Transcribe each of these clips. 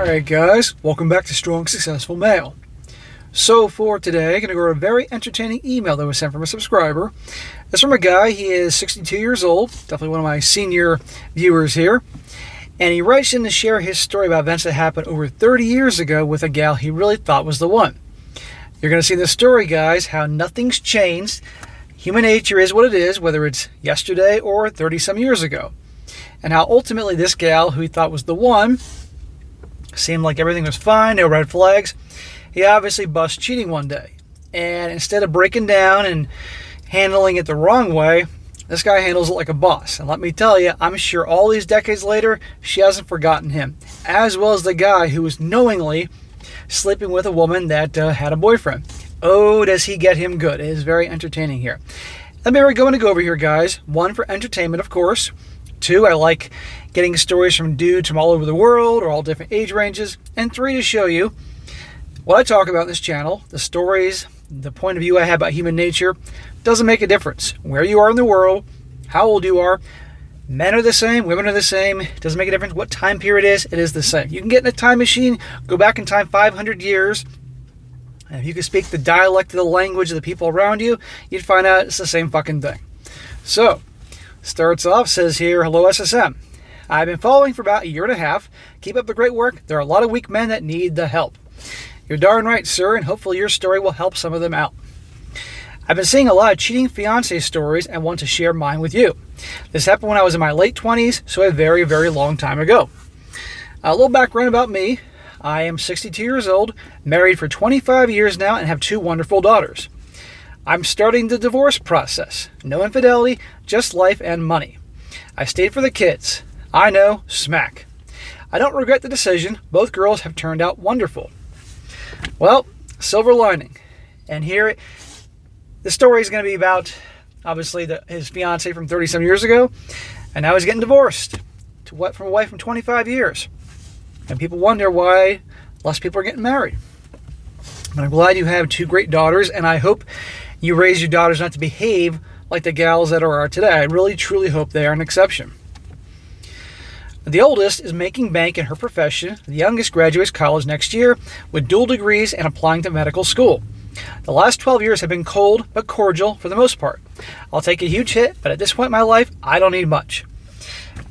Alright guys, welcome back to Strong Successful Male. So for today, I'm going to go over a very entertaining email that was sent from a subscriber. It's from a guy, he is 62 years old, definitely one of my senior viewers here. And he writes in to share his story about events that happened over 30 years ago with a gal he really thought was the one. You're going to see in this story, guys, how nothing's changed. Human nature is what it is, whether it's yesterday or 30 some years ago. And how ultimately this gal, who he thought was the one, seemed like everything was fine, no red flags. He obviously busts cheating one day. And instead of breaking down and handling it the wrong way, this guy handles it like a boss. And let me tell you, I'm sure all these decades later, she hasn't forgotten him. As well as the guy who was knowingly sleeping with a woman that had a boyfriend. Oh, does he get him good. It is very entertaining here. Let me go over here, guys. 1, for entertainment, of course. 2, I like getting stories from dudes from all over the world or all different age ranges. And 3, to show you what I talk about in this channel, the stories, the point of view I have about human nature, doesn't make a difference. Where you are in the world, how old you are, men are the same, women are the same, it doesn't make a difference what time period it is the same. You can get in a time machine, go back in time 500 years, and if you could speak the dialect of the language of the people around you, you'd find out it's the same fucking thing. So, starts off, says here, hello SSM. I've been following for about a year and a half. Keep up the great work. There are a lot of weak men that need the help. You're darn right, sir, and hopefully your story will help some of them out. I've been seeing a lot of cheating fiancé stories and want to share mine with you. This happened when I was in my late 20s, so a very, very long time ago. A little background about me. I am 62 years old, married for 25 years now, and have 2 wonderful daughters. I'm starting the divorce process. No infidelity, just life and money. I stayed for the kids. I know, smack. I don't regret the decision. Both girls have turned out wonderful. Well, silver lining. And here, the story is going to be about, obviously, his fiancée from 30-some years ago. And now he's getting divorced from a wife from 25 years. And people wonder why less people are getting married. But I'm glad you have 2 great daughters, and I hope you raise your daughters not to behave like the gals that are today. I really, truly hope they are an exception. The oldest is making bank in her profession. The youngest graduates college next year with dual degrees and applying to medical school. The last 12 years have been cold but cordial for the most part. I'll take a huge hit, but at this point in my life, I don't need much.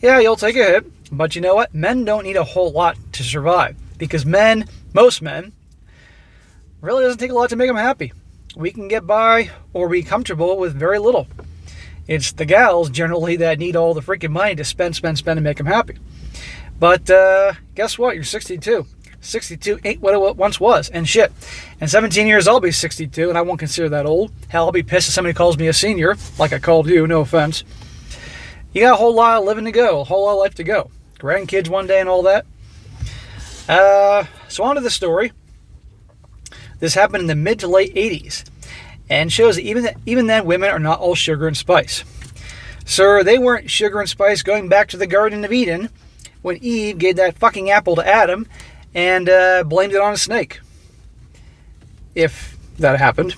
Yeah, you'll take a hit, but you know what? Men don't need a whole lot to survive because most men, really doesn't take a lot to make them happy. We can get by or be comfortable with very little. It's the gals generally that need all the freaking money to spend and make them happy. But guess what? You're 62. 62 ain't what it once was. And shit, in 17 years I'll be 62 and I won't consider that old. Hell, I'll be pissed if somebody calls me a senior, like I called you, no offense. You got a whole lot of living to go, a whole lot of life to go. Grandkids one day and all that. So on to the story. This happened in the mid to late 80s. And shows that even then, women are not all sugar and spice. Sir, they weren't sugar and spice going back to the Garden of Eden when Eve gave that fucking apple to Adam and blamed it on a snake. If that happened.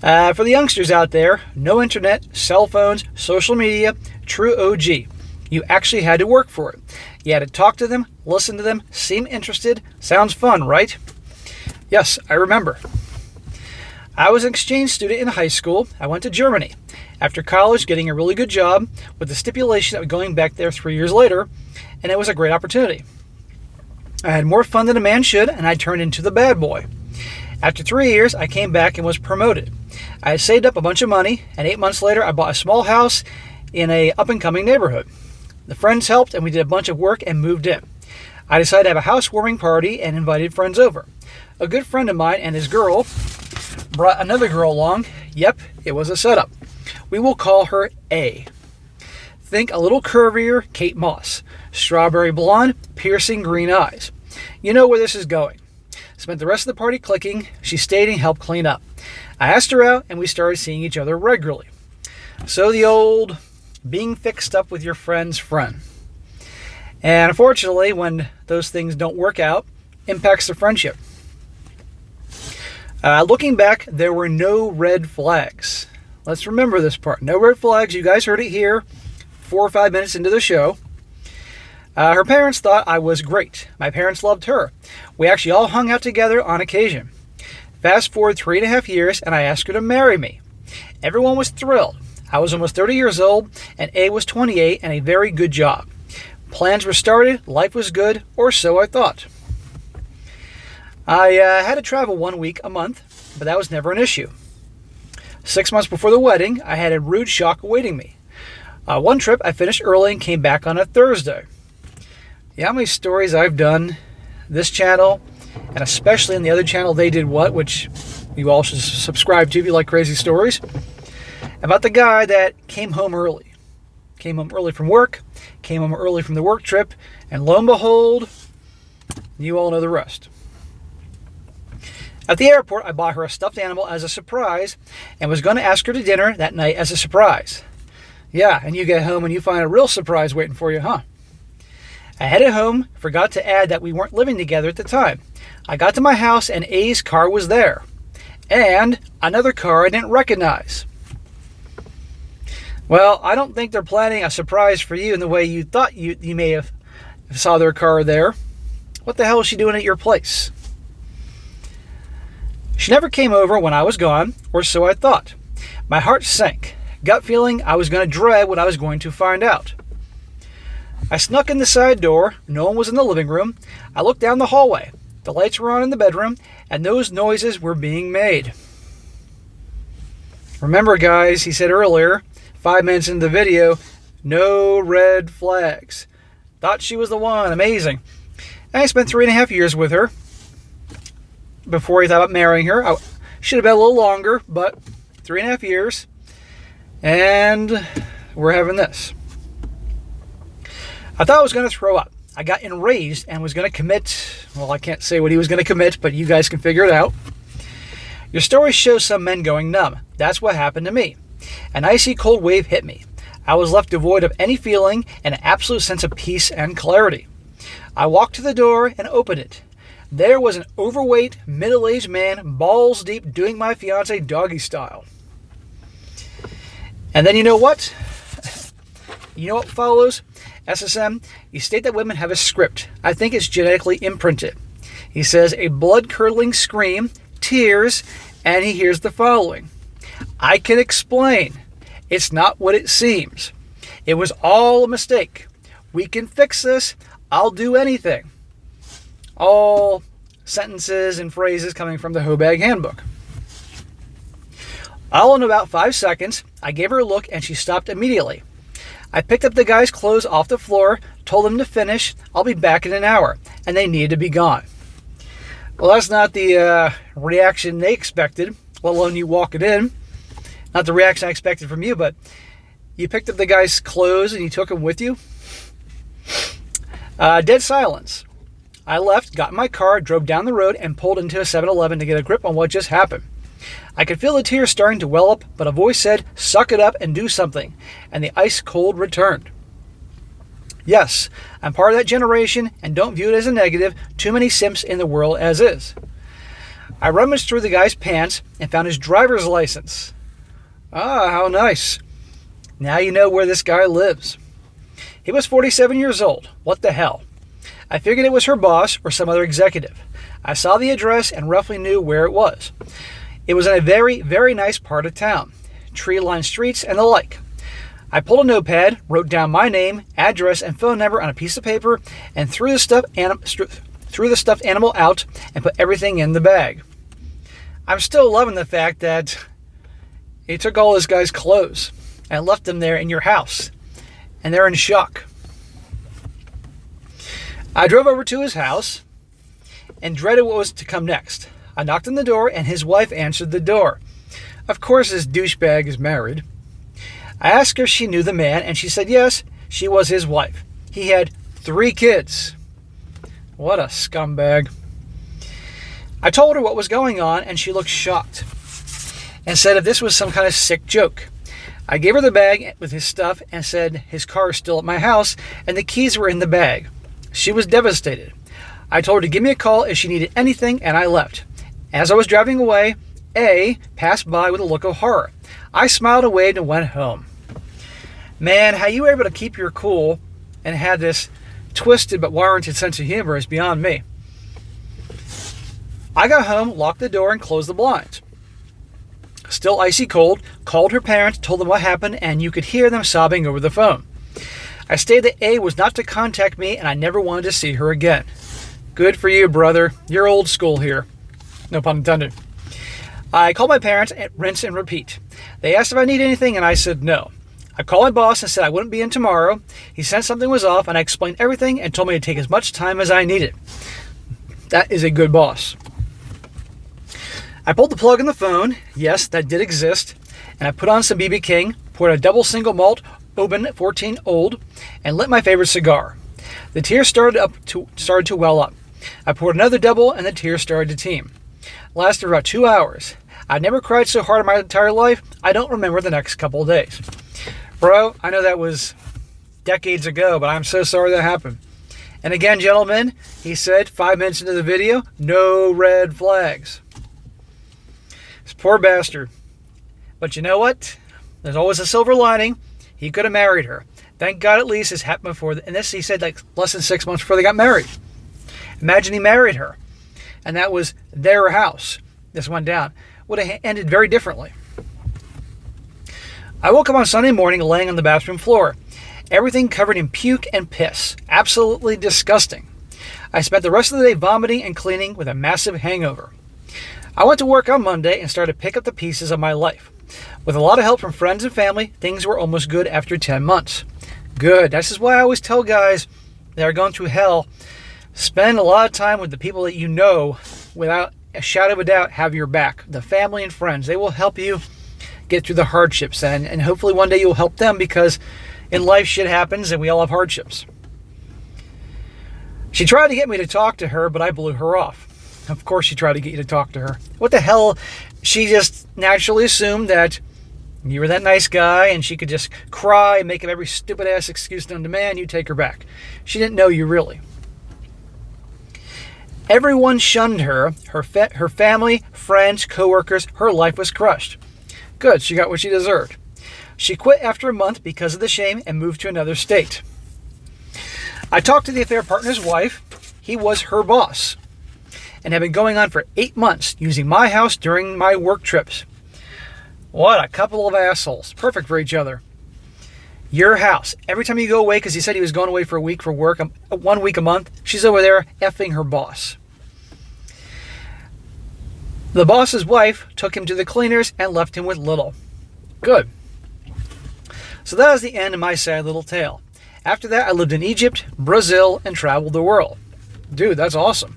For the youngsters out there, no internet, cell phones, social media, true OG. You actually had to work for it. You had to talk to them, listen to them, seem interested. Sounds fun, right? Yes, I remember. I was an exchange student in high school. I went to Germany. After college, getting a really good job with the stipulation that going back there 3 years later, and it was a great opportunity. I had more fun than a man should, and I turned into the bad boy. After 3 years, I came back and was promoted. I had saved up a bunch of money, and 8 months later, I bought a small house in a up-and-coming neighborhood. The friends helped, and we did a bunch of work and moved in. I decided to have a housewarming party and invited friends over. A good friend of mine and his girl brought another girl along. Yep, it was a setup. We will call her A. Think a little curvier Kate Moss. Strawberry blonde, piercing green eyes. You know where this is going. Spent the rest of the party clicking. She stayed and helped clean up. I asked her out and we started seeing each other regularly. So the old being fixed up with your friend's friend. And unfortunately, when those things don't work out, impacts the friendship. Looking back, there were no red flags. Let's remember this part. No red flags. You guys heard it here 4 or 5 minutes into the show. Her parents thought I was great. My parents loved her. We actually all hung out together on occasion. Fast forward 3.5 years, and I asked her to marry me. Everyone was thrilled. I was almost 30 years old, and A was 28, and a very good job. Plans were started, life was good, or so I thought. I had to travel 1 week a month, but that was never an issue. 6 months before the wedding, I had a rude shock awaiting me. One trip, I finished early and came back on a Thursday. You know how many stories I've done this channel, and especially in the other channel, They Did What, which you all should subscribe to if you like crazy stories, about the guy that came home early. Came home early from work, came home early from the work trip, and lo and behold, you all know the rest. At the airport, I bought her a stuffed animal as a surprise and was going to ask her to dinner that night as a surprise. Yeah, and you get home and you find a real surprise waiting for you, huh? I headed home, forgot to add that we weren't living together at the time. I got to my house and A's car was there. And another car I didn't recognize. Well, I don't think they're planning a surprise for you in the way you thought you may have saw their car there. What the hell is she doing at your place? She never came over when I was gone, or so I thought. My heart sank. Gut feeling I was going to dread what I was going to find out. I snuck in the side door. No one was in the living room. I looked down the hallway. The lights were on in the bedroom, and those noises were being made. Remember, guys, he said earlier, 5 minutes into the video, no red flags. Thought she was the one. Amazing. And I spent 3.5 years with her before he thought about marrying her. I should have been a little longer, but 3.5 years. And we're having this. I thought I was going to throw up. I got enraged and was going to commit. Well, I can't say what he was going to commit, but you guys can figure it out. Your story shows some men going numb. That's what happened to me. An icy cold wave hit me. I was left devoid of any feeling and an absolute sense of peace and clarity. I walked to the door and opened it. There was an overweight, middle-aged man, balls deep, doing my fiancé doggy style. And then you know what? You know what follows? SSM, you state that women have a script. I think it's genetically imprinted. He says a blood-curdling scream, tears, and he hears the following. I can explain. It's not what it seems. It was all a mistake. We can fix this. I'll do anything. All sentences and phrases coming from the Hobag Handbook. All in about 5 seconds, I gave her a look and she stopped immediately. I picked up the guy's clothes off the floor, told them to finish. I'll be back in an hour. And they needed to be gone. Well, that's not the reaction they expected, let alone you walking in. Not the reaction I expected from you, but you picked up the guy's clothes and you took them with you. Dead silence. I left, got in my car, drove down the road, and pulled into a 7-Eleven to get a grip on what just happened. I could feel the tears starting to well up, but a voice said, suck it up and do something, and the ice cold returned. Yes, I'm part of that generation, and don't view it as a negative, too many simps in the world as is. I rummaged through the guy's pants and found his driver's license. Ah, how nice. Now you know where this guy lives. He was 47 years old. What the hell? I figured it was her boss or some other executive. I saw the address and roughly knew where it was. It was in a very, very nice part of town. Tree-lined streets and the like. I pulled a notepad, wrote down my name, address, and phone number on a piece of paper, and threw the stuffed animal out and put everything in the bag. I'm still loving the fact that he took all this guy's clothes and left them there in your house. And they're in shock. I drove over to his house and dreaded what was to come next. I knocked on the door and his wife answered the door. Of course, this douchebag is married. I asked her if she knew the man and she said yes, she was his wife. He had 3 kids. What a scumbag. I told her what was going on and she looked shocked and said if this was some kind of sick joke. I gave her the bag with his stuff and said his car is still at my house and the keys were in the bag. She was devastated. I told her to give me a call if she needed anything and I left. As I was driving away, A passed by with a look of horror. I smiled and waved and went home. Man, how you were able to keep your cool and had this twisted but warranted sense of humor is beyond me. I got home, locked the door, and closed the blinds. Still icy cold, called her parents, told them what happened, and you could hear them sobbing over the phone. I stated that A was not to contact me, and I never wanted to see her again. Good for you, brother. You're old school here. No pun intended. I called my parents and rinse and repeat. They asked if I need anything, and I said no. I called my boss and said I wouldn't be in tomorrow. He said something was off, and I explained everything and told me to take as much time as I needed. That is a good boss. I pulled the plug on the phone. Yes, that did exist. And I put on some BB King, poured a double single malt Oban 14 Old, and lit my favorite cigar. The tears started to well up. I poured another double, and the tears started to teem. It lasted about 2 hours. I'd never cried so hard in my entire life. I don't remember the next couple of days. Bro, I know that was decades ago, but I'm so sorry that happened. And again, gentlemen, he said 5 minutes into the video, no red flags. This poor bastard. But you know what? There's always a silver lining. He could have married her. Thank God at least this happened before. And this he said like less than 6 months before they got married. Imagine he married her. And that was their house. This went down. Would have ended very differently. I woke up on Sunday morning laying on the bathroom floor. Everything covered in puke and piss. Absolutely disgusting. I spent the rest of the day vomiting and cleaning with a massive hangover. I went to work on Monday and started to pick up the pieces of my life. With a lot of help from friends and family, things were almost good after 10 months. Good. This is why I always tell guys that are going through hell, spend a lot of time with the people that you know without a shadow of a doubt have your back. The family and friends. They will help you get through the hardships. And hopefully one day you'll help them because in life shit happens and we all have hardships. She tried to get me to talk to her, but I blew her off. Of course she tried to get you to talk to her. What the hell? She just naturally assumed that you were that nice guy and she could just cry and make up every stupid ass excuse known to man. You take her back. She didn't know you really. Everyone shunned her. Her family, friends, coworkers. Her life was crushed. Good. She got what she deserved. She quit after a month because of the shame and moved to another state. I talked to the affair partner's wife. He was her boss and had been going on for 8 months using my house during my work trips. What a couple of assholes. Perfect for each other. Your house. Every time you go away, because he said he was going away for a week for work, 1 week a month, she's over there effing her boss. The boss's wife took him to the cleaners and left him with little. Good. So that was the end of my sad little tale. After that, I lived in Egypt, Brazil, and traveled the world. Dude, that's awesome.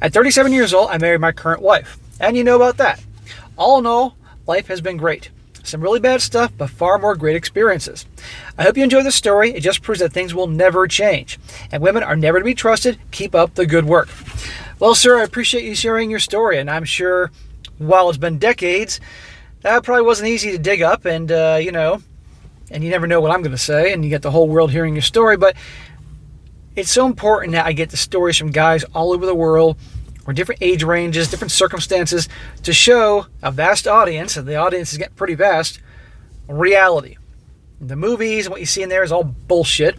At 37 years old, I married my current wife. And you know about that. All in all, life has been great. Some really bad stuff, but far more great experiences. I hope you enjoy the story. It just proves that things will never change. And women are never to be trusted. Keep up the good work. Well, sir, I appreciate you sharing your story. And I'm sure, while it's been decades, that probably wasn't easy to dig up. And, and you never know what I'm going to say. And you get the whole world hearing your story. But it's so important that I get the stories from guys all over the world, or different age ranges, different circumstances, to show a vast audience, and the audience is getting pretty vast, reality. The movies and what you see in there is all bullshit,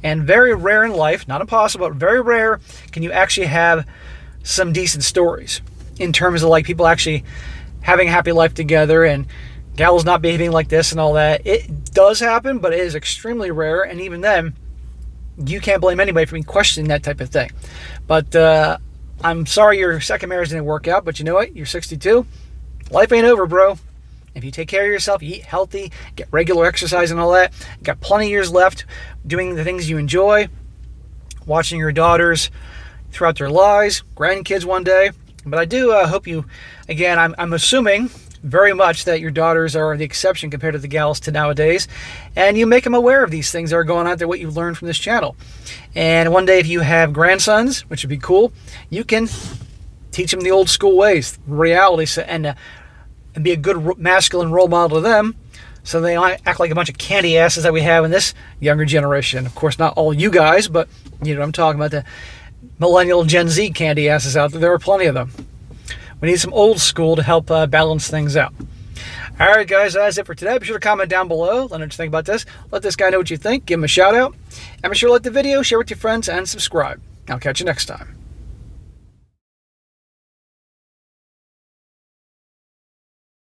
and very rare in life, not impossible, but very rare, can you actually have some decent stories in terms of like people actually having a happy life together and gals not behaving like this and all that. It does happen, but it is extremely rare, and even then, you can't blame anybody for questioning that type of thing. But I'm sorry your second marriage didn't work out, but you know what? You're 62. Life ain't over, bro. If you take care of yourself, you eat healthy, get regular exercise and all that, you got plenty of years left doing the things you enjoy, watching your daughters throughout their lives, grandkids one day. But I do hope you, again, I'm assuming very much that your daughters are the exception compared to the gals to nowadays, and you make them aware of these things that are going on there, what you've learned from this channel. And one day if you have grandsons, which would be cool, you can teach them the old school ways, reality, and be a good masculine role model to them, so they don't act like a bunch of candy asses that we have in this younger generation. Of course, not all you guys, but you know what I'm talking about, the millennial Gen Z candy asses out there. There are plenty of them. We need some old school to help balance things out. All right, guys, that's it for today. Be sure to comment down below. Let us know what you think about this. Let this guy know what you think. Give him a shout out. And be sure to like the video, share with your friends, and subscribe. I'll catch you next time.